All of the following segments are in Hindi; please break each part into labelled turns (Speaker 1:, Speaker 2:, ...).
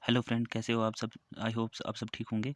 Speaker 1: हेलो फ्रेंड, कैसे हो आप सब। आई होप आप सब ठीक होंगे।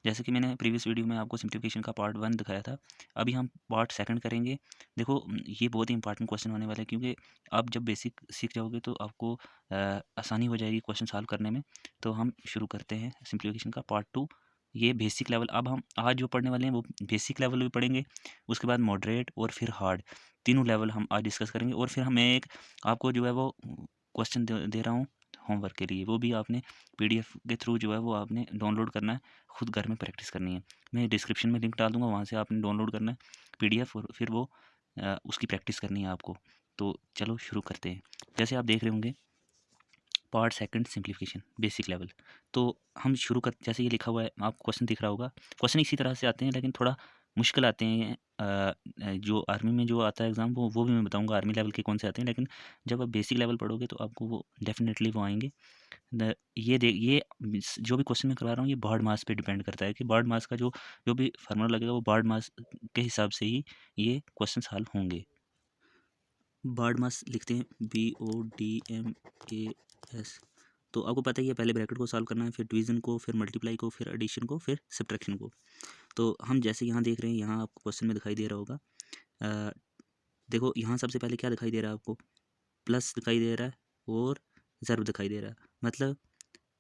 Speaker 1: जैसे कि मैंने प्रीवियस वीडियो में आपको सिंप्लीफिकेशन का पार्ट 1 दिखाया था, अभी हम पार्ट सेकंड करेंगे। देखो ये बहुत ही इंपॉर्टेंट क्वेश्चन होने वाले हैं, क्योंकि आप जब बेसिक सीख जाओगे तो आपको आसानी हो जाएगी क्वेश्चन सॉल्व करने में। तो हम शुरू करते हैं सिंप्लीफिकेशन का पार्ट 2। ये बेसिक लेवल, अब हम आज जो पढ़ने वाले हैं वो बेसिक लेवल भी पढ़ेंगे, उसके बाद मॉडरेट और फिर हार्ड, तीनों लेवल हम आज डिस्कस करेंगे। और फिर मैं एक आपको जो है वो क्वेश्चन दे रहा हूँ होमवर्क के लिए, वो भी आपने पीडीएफ के थ्रू जो है वो आपने डाउनलोड करना है, खुद घर में प्रैक्टिस करनी है। मैं डिस्क्रिप्शन में लिंक डाल दूंगा, वहाँ से आपने डाउनलोड करना है पीडीएफ, और फिर वो उसकी प्रैक्टिस करनी है आपको। तो चलो शुरू करते हैं। जैसे आप देख रहे होंगे, part second simplification basic level. तो हम शुरू कर, जैसे ये लिखा हुआ है आपको क्वेश्चन दिख रहा होगा। क्वेश्चन इसी तरह से आते हैं, लेकिन थोड़ा मुश्किल आते हैं। जो आर्मी में जो आता है एग्ज़ाम, वो भी मैं बताऊंगा आर्मी लेवल के कौन से आते हैं, लेकिन जब आप बेसिक लेवल पढ़ोगे तो आपको वो डेफिनेटली वो आएंगे। ये जो भी क्वेश्चन मैं करवा रहा हूँ, ये बर्ड मास पे डिपेंड करता है कि बर्ड मास का जो जो भी फार्मूला लगेगा वो बर्ड मास के हिसाब से ही ये क्वेश्चन सॉल्व होंगे। बर्ड मास लिखते हैं BODMAS। तो आपको पता ही है, पहले ब्रैकेट को सॉल्व करना है, फिर डिवीजन को, फिर मल्टीप्लाई को, फिर एडिशन को, फिर सब्ट्रैक्शन को। तो हम जैसे यहाँ देख रहे हैं, यहाँ आपको क्वेश्चन में दिखाई दे रहा होगा। अ, देखो यहाँ सबसे पहले क्या दिखाई दे रहा है आपको, प्लस दिखाई दे रहा है और ज़रूर दिखाई दे रहा है। मतलब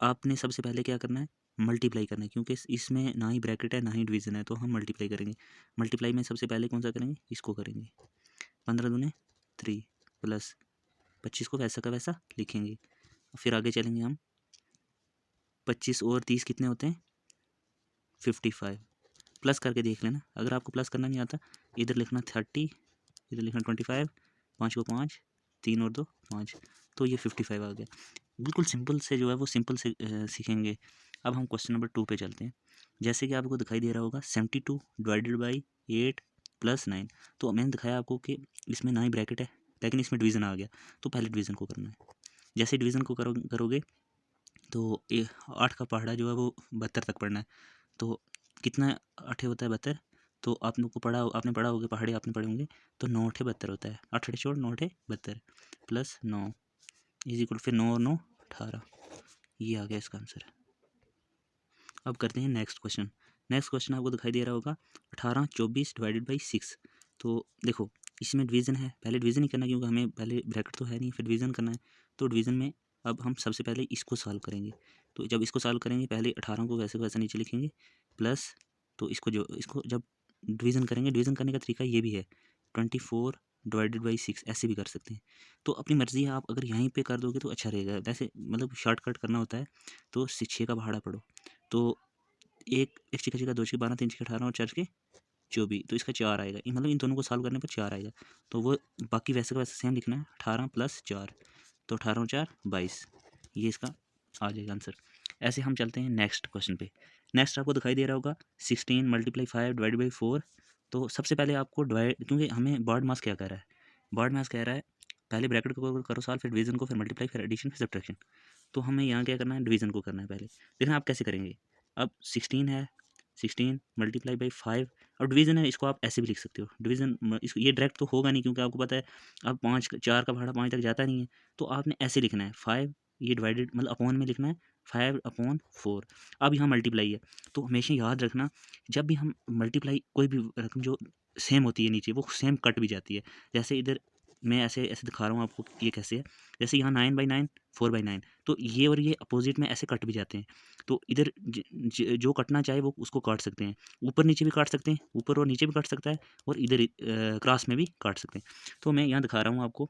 Speaker 1: आपने सबसे पहले क्या करना है, मल्टीप्लाई करना है, क्योंकि इसमें ना ही ब्रैकेट है ना ही डिवीजन है, तो हम मल्टीप्लाई करेंगे। मल्टीप्लाई में सबसे पहले कौन सा करेंगे, इसको करेंगे। 15 दूने 3 प्लस 25 को वैसा का वैसा लिखेंगे। फिर आगे चलेंगे हम, 25 और 30 कितने होते हैं, 55। प्लस करके देख लेना, अगर आपको प्लस करना नहीं आता, इधर लिखना 30, इधर लिखना 25, 5 को 5, 3 और 2 5, तो ये 55 आ गया। बिल्कुल सिंपल से जो है वो सिंपल से सीखेंगे। अब हम क्वेश्चन नंबर 2 पे चलते हैं। जैसे कि आपको दिखाई दे रहा होगा 72 डिवाइडेड बाई 8 प्लस 9। तो मैंने दिखाया आपको कि इसमें ना ही ब्रैकेट है, लेकिन इसमें डिवीज़न आ गया, तो पहले डिवीज़न को करना है। जैसे डिवीज़न को करोगे तो 8 का पहाड़ा जो है वो 72 तक पढ़ना है। तो कितना 8 होता है 72। तो आप लोग को आपने पढ़ा होगा, पहाड़े आपने पढ़े होंगे। तो 9 8 72 होता है, 8 8 छोड़ 9 8 72 प्लस 9 इज इक्वल, फिर 9 और 9 18। ये आ गया इसका आंसर। अब करते हैं नेक्स्ट क्वेश्चन। नेक्स्ट क्वेश्चन आपको दिखाई दे रहा होगा 18 24 डिवाइडेड बाई 6। तो देखो इसमें डिवीज़न है, पहले डिवीज़न ही करना है, क्योंकि हमें पहले ब्रैकेट तो है नहीं, फिर डिवीज़न करना है। तो डिवीज़न में अब हम सबसे पहले इसको सॉल्व करेंगे। तो जब इसको सॉल्व करेंगे, पहले 18 को वैसे को वैसा नीचे लिखेंगे, प्लस, तो इसको जब डिवीज़न करेंगे, डिवीज़न करने का तरीका ये भी है, 24 डिवाइडेड बाई 6 ऐसे भी कर सकते हैं। तो अपनी मर्ज़ी है, आप अगर यहीं पे कर दोगे तो अच्छा रहेगा, वैसे मतलब शॉर्टकट करना होता है। तो 6 का पहाड़ा पढ़ो। तो एक छक्का छक्का, दो छक्के 12, तीन छक्के 18 और चार छक्के 24, तो इसका 4 आएगा। मतलब इन दोनों को सॉल्व करने पर 4 आएगा। तो वो बाकी वैसे का वैसे सेम लिखना है, 18 प्लस 4, तो 18 और 4 22, ये इसका आ जाएगा आंसर। ऐसे हम चलते हैं नेक्स्ट क्वेश्चन पे। नेक्स्ट आपको दिखाई दे रहा होगा 16 मल्टीप्लाई 5 डिवाइड बाई 4। तो सबसे पहले आपको डिवाइड, क्योंकि हमें बॉड मास क्या कह रहा है, बॉड मास कह रहा है पहले ब्रैकेट को करो सॉल्व, फिर डिवीजन को, फिर मल्टीप्लाई, फिर एडिशन, फिर सब्ट्रैक्शन। तो हमें यहाँ क्या करना है, डिवीज़न को करना है पहले। देखना आप कैसे करेंगे। अब 16 है, 16 मल्टीप्लाई बाई 5। अब डिवीज़न है, इसको आप ऐसे भी लिख सकते हो डिवीज़न। इसको ये डायरेक्ट तो होगा नहीं, क्योंकि आपको पता है अब 5 4 का भाड़ा 5 तक जाता नहीं है। तो आपने ऐसे लिखना है 5, ये डिवाइडेड मतलब अपॉन में लिखना है 5/4। अब यहाँ मल्टीप्लाई है, तो हमेशा याद रखना, जब भी हम मल्टीप्लाई कोई भी रकम जो सेम होती है नीचे, वो सेम कट भी जाती है। जैसे इधर मैं ऐसे ऐसे दिखा रहा हूँ आपको, ये कैसे है। जैसे यहाँ 9/9 4/9, तो ये और ये अपोजिट में ऐसे कट भी जाते हैं। तो इधर जो कटना चाहे वो उसको काट सकते हैं, ऊपर नीचे भी काट सकते हैं, ऊपर और नीचे भी काट सकता है, और इधर क्रॉस में भी काट सकते हैं। तो मैं यहाँ दिखा रहा हूँ आपको,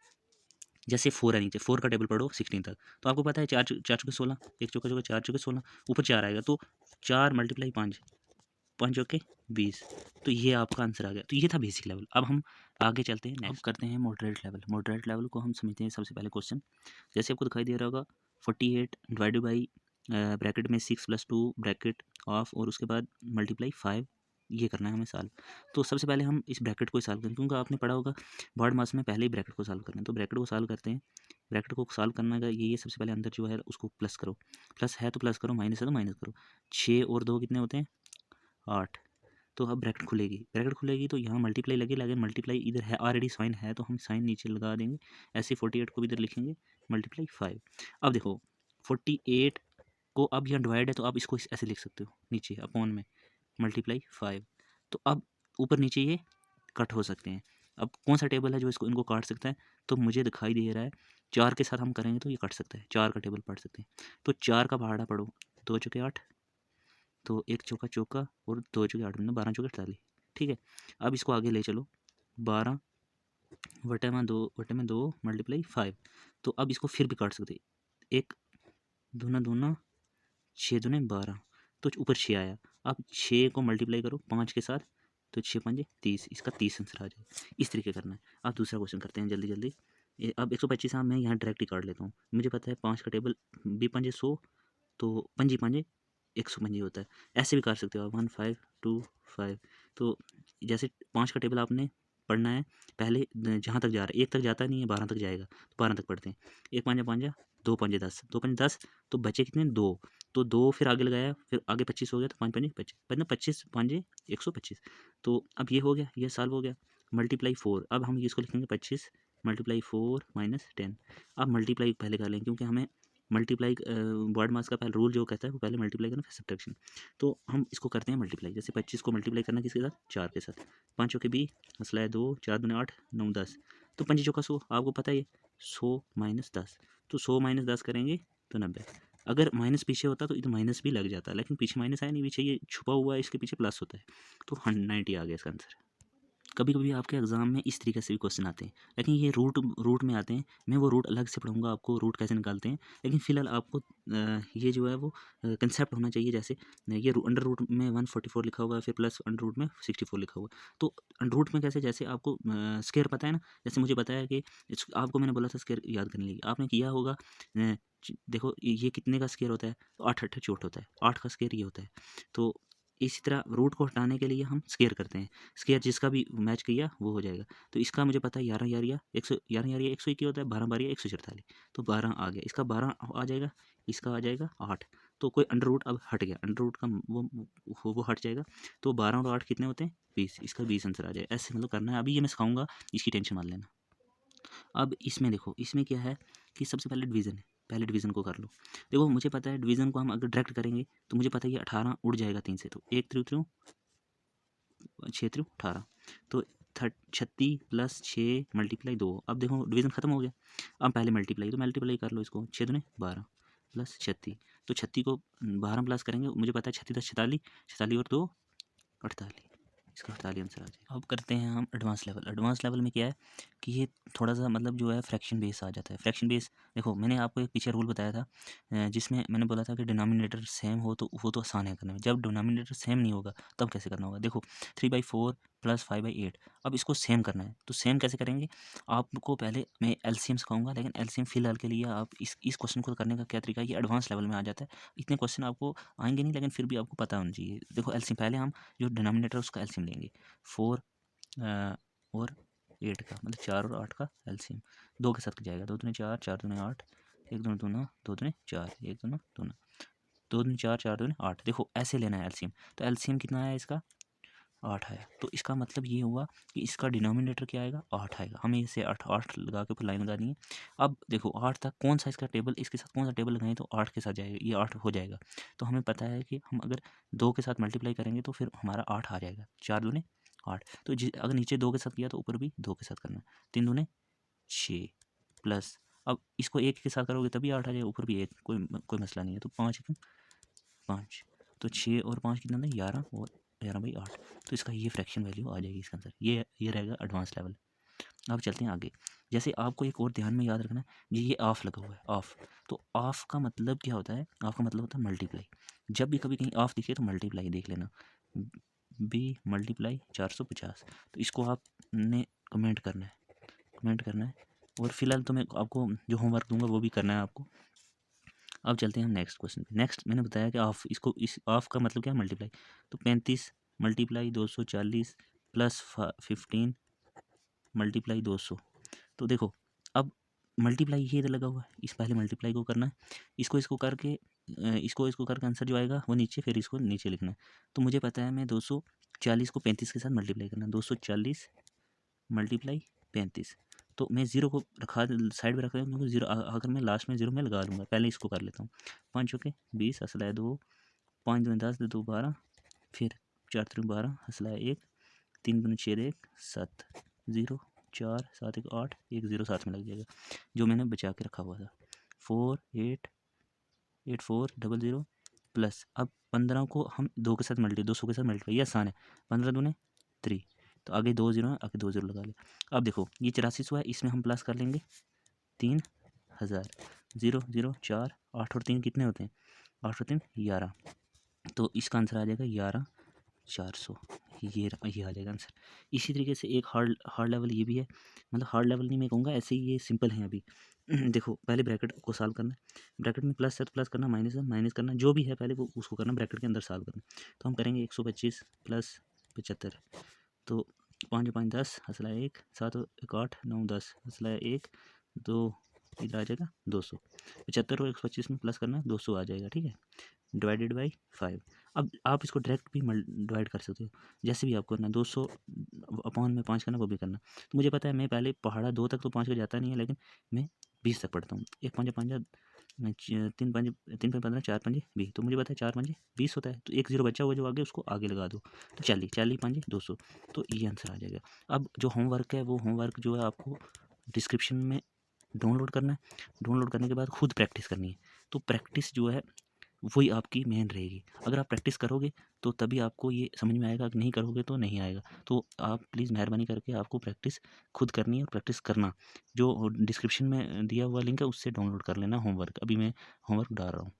Speaker 1: जैसे 4 है नीचे, 4 का टेबल पढ़ो 16 तक। तो आपको पता है 4 4 चौके 16, 1 चौका चौका 4 चौके 16, ऊपर 4 आएगा, तो 4 मल्टीप्लाई 5, 5 चौके 20। तो ये आपका आंसर आ गया। तो ये था बेसिक लेवल। अब हम आगे चलते हैं, नेक्स्ट करते हैं मॉडरेट लेवल। मॉडरेट लेवल को हम समझते हैं सबसे पहले क्वेश्चन। जैसे आपको दिखाई दे रहा होगा 48 डिवाइडेड बाई ब्रैकेट में 6 + 2 ब्रैकेट ऑफ, और उसके बाद मल्टीप्लाई 5, ये करना है हमें सॉल्व। तो सबसे पहले हम इस ब्रैकेट को सॉल्व करें, क्योंकि आपने पढ़ा होगा बॉड मास में पहले ही ब्रैकेट को सॉल्व करना है। तो ब्रैकेट को सॉल्व करते हैं। ब्रैकेट को सॉल्व करना का ये सबसे पहले अंदर जो है उसको प्लस करो, प्लस है तो प्लस करो, माइनस है तो माइनस करो। 6 और 2 कितने होते हैं, 8। तो अब ब्रैकेट खुलेगी, ब्रैकेट खुलेगी तो यहाँ मल्टीप्लाई लगे, लेकिन मल्टीप्लाई इधर है ऑलरेडी, साइन है तो हम साइन नीचे लगा देंगे। ऐसे 48 को भी इधर लिखेंगे, मल्टीप्लाई 5। अब देखो 48 को अब यहाँ डिवाइड है तो आप इसको ऐसे लिख सकते हो, नीचे अपॉन में मल्टीप्लाई 5। तो अब ऊपर नीचे ये कट हो सकते हैं। अब कौन सा टेबल है जो इसको इनको काट सकता है? तो मुझे दिखाई दे रहा है 4 के साथ हम करेंगे तो ये कट सकता है, 4 का टेबल पढ़ सकते हैं। तो 4 का पहाड़ा पढ़ो, 2 चौके 8, तो 1 चौका चौका और 2 चौके 8 मतलब 12 चौके 48, ठीक है। अब इसको आगे ले चलो, 12 बटे में 2 मल्टीप्लाई 5। तो अब इसको फिर भी काट सकते हैं, 1 दूना दूना 6 दूने 12, तो ऊपर 6 आया। अब 6 को मल्टीप्लाई करो 5 के साथ, तो 6 पंजे 30, इसका 30 आंसर आ जाए। इस तरीके करना है। अब दूसरा क्वेश्चन करते हैं जल्दी जल्दी। अब 125 मैं यहाँ डायरेक्ट ही काट लेता हूँ। मुझे पता है 5 का टेबल बी पंजे 100, तो पंजी पंजे 125 होता है। ऐसे भी कर सकते हो आप, 1 5 2 5। तो जैसे 5 का टेबल आपने पढ़ना है, पहले जहाँ तक जा रहा है, 1 तक जाता नहीं है, 12 तक जाएगा, तो 12 तक पढ़ते हैं। 1 पाँजा पाँजा, 2 पंजे 10, 2 पंजे 10, तो बचे कितने 2, तो 2 फिर आगे लगाया, फिर आगे 25 हो गया, तो 5 पंजे 25, मतलब 25 पाँजे 125। तो अब ये हो गया, ये सॉल्व हो गया। मल्टीप्लाई 4, अब हम इसको लिखेंगे 25 मल्टीप्लाई 4 माइनस 10। अब मल्टीप्लाई पहले कर लें, क्योंकि हमें मल्टीप्लाई वर्ड मास का पहले रूल जो कहता है वो पहले मल्टीप्लाई करना फिर सब्ट्रैक्शन। तो हम इसको करते हैं मल्टीप्लाई। जैसे 25 को मल्टीप्लाई करना किसके साथ, 4 के साथ। 5 के 20, मसला है 2, 4 दूने 8, 9 10, तो 25 चौका 100, आपको पता है ये 100 माइनस 10, तो 100 माइनस 10 करेंगे तो 90। अगर माइनस पीछे होता तो इधर माइनस भी लग जाता, लेकिन पीछे माइनस आया नहीं, पीछे ये छुपा हुआ है, इसके पीछे प्लस होता है, तो 90 आ गया इसका आंसर। कभी कभी आपके एग्जाम में इस तरीके से भी क्वेश्चन आते हैं, लेकिन ये रूट रूट में आते हैं। मैं वो रूट अलग से पढ़ूंगा आपको, रूट कैसे निकालते हैं। लेकिन फिलहाल आपको ये जो है वो कंसेप्ट होना चाहिए। जैसे ये अंडर रूट में 144 लिखा हुआ है, फिर प्लस अंडर रूट में 64 लिखा हुआ है। तो अंडर रूट में कैसे, जैसे आपको स्केयर पता है ना, जैसे मुझे बताया कि आपको मैंने बोला था स्केयर याद करने लगी, आपने किया होगा। देखो ये कितने का स्केयर होता है, तो 8 8 चोट होता है, 8 का स्केयर ये होता है। तो इसी तरह रूट को हटाने के लिए हम स्केयर करते हैं। स्केयर जिसका भी मैच किया वो हो जाएगा। तो इसका मुझे पता है 11 यारिया 100, 11 यारिया 121 होता है, 12 बारिया 144, तो 12 आ गया, इसका 12 आ जाएगा, इसका आ जाएगा 8। तो कोई अंडर रूट अब हट गया, अंडर रूट का वो हट जाएगा। तो 12 और 8 कितने होते हैं, 20, इसका 20 आंसर आ जाएगा। ऐसे मतलब करना है, अभी ये मैं सिखाऊंगा, इसकी टेंशन मत लेना। अब इसमें देखो, इसमें क्या है कि सबसे पहले डिवीज़न है, पहले डिवीज़न को कर लो। देखो मुझे पता है डिवीज़न को हम अगर डायरेक्ट करेंगे तो मुझे पता है ये 18 उड़ जाएगा 3 से, तो 1 3 3 6 3 18, तो 36 प्लस 6 मल्टीप्लाई 2। अब देखो डिवीज़न खत्म हो गया। अब पहले मल्टीप्लाई, तो मल्टीप्लाई कर लो इसको, 6 दूने 12 प्लस 36, तो 36 को 12 प्लस करेंगे, मुझे पता है 36 10 46, 46 और 2 48, इसका 48 आंसर आ जाएगा। अब करते हैं हम एडवांस लेवल। एडवांस लेवल में क्या है कि ये थोड़ा सा मतलब जो है फ्रैक्शन बेस आ जाता है। फ्रैक्शन बेस देखो, मैंने आपको एक पीछे रूल बताया था जिसमें मैंने बोला था कि डिनोमिनेटर सेम हो तो वो तो आसान है करने में। जब डिनोमिनेटर सेम नहीं होगा तब कैसे करना होगा। देखो 3/4 प्लस 5/8, अब इसको सेम करना है, तो सेम कैसे करेंगे। आपको पहले मैं एलसीएम सिखाऊंगा, लेकिन एलसीएम फिलहाल के लिए आप इस क्वेश्चन को करने का क्या तरीका है, ये एडवांस लेवल में आ जाता है। इतने क्वेश्चन आपको आएंगे नहीं, लेकिन फिर भी आपको पता होना चाहिए। देखो एलसीएम पहले हम जो डिनोमिनेटर उसका एलसीएम लेंगे, 4 और 8 का, मतलब 4 और 8 का एलसीएम 2 के साथ जाएगा, 2 दूने 4, 4 दूने 8, 1 दूने 2, 2 दूने 4, 1 दूना 2, 2 दूने 4, 4 दूने 8। देखो ऐसे लेना है एलसीएम, तो एलसीएम कितना आया इसका, 8 आया। तो इसका मतलब ये हुआ कि इसका डिनोमिनेटर क्या आएगा, 8 आएगा। हमें इसे 8 8 लगा के ऊपर लाइन लगानी है। अब देखो 8 तक कौन सा इसका टेबल, इसके साथ कौन सा टेबल लगाएं तो 8 के साथ जाएगा, ये 8 हो जाएगा। तो हमें पता है कि हम अगर 2 के साथ मल्टीप्लाई करेंगे तो फिर हमारा 8 आ जाएगा, 4 दूने 8। तो अगर नीचे 2 के साथ किया तो ऊपर भी 2 के साथ करना है, 3 दूने 6 प्लस, अब इसको 1 के साथ करोगे तभी 8 आ जाएगा, ऊपर भी 1, कोई मसला नहीं है। तो 5 5, तो 6 और 5 कितना था, 11, और 11/8। तो इसका ये फ्रैक्शन वैल्यू आ जाएगी इसका आंसर। ये रहेगा एडवांस लेवल। अब चलते हैं आगे। जैसे आपको एक और ध्यान में याद रखना है, ये ऑफ लगा हुआ है, ऑफ। तो ऑफ का मतलब क्या होता है, ऑफ का मतलब होता है मल्टीप्लाई। जब भी कभी कहीं ऑफ दिखे तो मल्टीप्लाई देख लेना, बी मल्टीप्लाई 450। तो इसको आपने कमेंट करना है, कमेंट करना है। और फिलहाल तो मैं आपको जो होमवर्क दूंगा वो भी करना है आपको। अब चलते हैं हम नेक्स्ट क्वेश्चन पे। नेक्स्ट मैंने बताया कि ऑफ, इसको इस ऑफ का मतलब क्या है, मल्टीप्लाई। तो 35 मल्टीप्लाई 240 प्लस 15 मल्टीप्लाई 200। तो देखो अब मल्टीप्लाई ये इधर लगा हुआ है, इस पहले मल्टीप्लाई को करना है, इसको करके इसको करके आंसर जो आएगा वो नीचे, फिर इसको नीचे लिखना है। तो मुझे पता है मैं 240 को 35 के साथ मल्टीप्लाई करना है, 240 मल्टीप्लाई 35। तो मैं ज़ीरो को रखा साइड में रख रहा हूँ क्योंकि ज़ीरो अगर मैं लास्ट में ज़ीरो मैं लगा लूँगा। पहले इसको कर लेता हूँ। 5 चौके 20 हंसला है 2, 5 दूनी 10 2 12, फिर 4 त्रिक 12 हंसला है 1, 3 दूनी 6 1 7 0 4 7 1 8 1 0 साथ में लग जाएगा जो मैंने बचा के रखा हुआ था। 4 8 8 4 0 0 प्लस अब 15 को हम 2 के साथ मल्टी 200 के साथ मल्टीप्लाई, ये आसान है। 15 दूने 3, तो आगे 2 0 है, आगे 2 0 लगा ले। अब देखो ये 8400 है, इसमें हम प्लस कर लेंगे 3000, 0 0 4 8 और 3 कितने होते हैं? 8 और 3 11, तो इसका आंसर आ जाएगा 11,400। ये आ जाएगा आंसर। इसी तरीके से एक हार्ड लेवल ये भी है, मतलब हार्ड लेवल नहीं मैं कहूँगा, ऐसे ही ये सिंपल है अभी। देखो पहले ब्रैकेट को सॉल्व करना है, ब्रैकेट में प्लस है तो प्लस करना, माइनस है माइनस करना, जो भी है पहले वो उसको करना, ब्रैकेट के अंदर सॉल्व करना। तो हम करेंगे 125 प्लस 75, तो 5 5 10 हंसला 1, 7 1 8 9 10 हंसला 1 2, इधर आ जाएगा 200। 75 और 125 में प्लस करना है 200 आ जाएगा, ठीक है, डिवाइडेड बाई 5। अब आप इसको डायरेक्ट भी डिवाइड कर सकते हो, जैसे भी आपको करना, 200 अपॉन में 5 करना वो भी करना। तो मुझे पता है मैं पहले पहाड़ा 2 तक तो 5 का जाता नहीं है, लेकिन मैं 20 तक पढ़ता हूँ। 1 5 5 3 5 3 5 15 4 5 20, तो मुझे पता है 4 5 20 होता है, तो 1 0 बचा हुआ जो आगे उसको आगे लगा दो, तो 40 40 5 200, तो ये आंसर आ जाएगा। अब जो होमवर्क है वो होमवर्क जो है आपको डिस्क्रिप्शन में डाउनलोड करना है, डाउनलोड करने के बाद खुद प्रैक्टिस करनी है। तो प्रैक्टिस जो है वही आपकी मेन रहेगी। अगर आप प्रैक्टिस करोगे तो तभी आपको ये समझ में आएगा, नहीं करोगे तो नहीं आएगा। तो आप प्लीज़ मेहरबानी करके आपको प्रैक्टिस खुद करनी है और प्रैक्टिस करना। जो डिस्क्रिप्शन में दिया हुआ लिंक है उससे डाउनलोड कर लेना होमवर्क। अभी मैं होमवर्क डाल रहा हूँ।